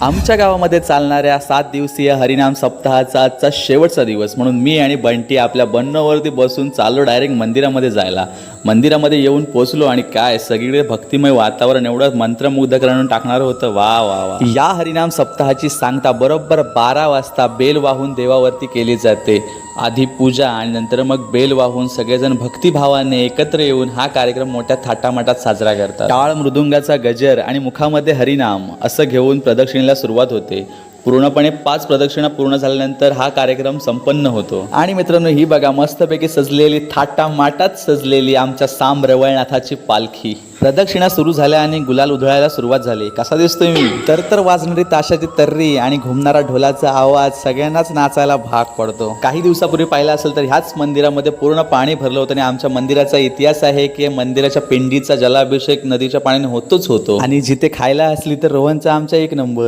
आमच्या गावामध्ये चालणाऱ्या 7 दिवसीय हरिनाम सप्ताहाचा आजचा शेवटचा दिवस म्हणून मी आणि बंटी आपल्या बन्नवरती बसून चाललो डायरेक्ट मंदिरामध्ये जायला. मंदिरामध्ये येऊन पोचलो आणि काय सगळीकडे भक्तिमय वातावरण एवढं मंत्रमुग्ध करून टाकणारं होतं. वा वा वा. या हरिनाम सप्ताहाची सांगता बरोबर 12 वाजता बेल वाहून देवावरती केली जाते. आधी पूजा आणि नंतर मग बेल वाहून सगळेजण भक्तिभावाने एकत्र येऊन हा कार्यक्रम मोठ्या थाटामाटात साजरा करतात. टाळ मृदुंगाचा गजर आणि मुखामध्ये हरिनाम असं घेऊन प्रदक्षिणेला सुरुवात होते. पूर्णपणे 5 प्रदक्षिणा पूर्ण झाल्यानंतर हा कार्यक्रम संपन्न होतो. आणि मित्रांनो, ही बघा मस्तपैकी सजलेली थाटामाटात सजलेली आमच्या सांब रवळनाथाची पालखी. प्रदक्षिणा सुरू झाल्या आणि गुलाल उधळायला सुरुवात झाली. कसा दिसतोय मी? तर वाजणारी ताशाची तर्री आणि घुमणारा ढोलाचा आवाज सगळ्यांनाच नाचायला भाग पडतो. काही दिवसापूर्वी पाहिलं असेल तर ह्याच मंदिरामध्ये पूर्ण पाणी भरलं होतं आणि आमच्या मंदिराचा इतिहास आहे की मंदिराच्या पिंडीचा जलाभिषेक नदीच्या पाण्याने होतोच होतो. आणि जिथे खायला असली तर रोहनचा आमचा 1 नंबर.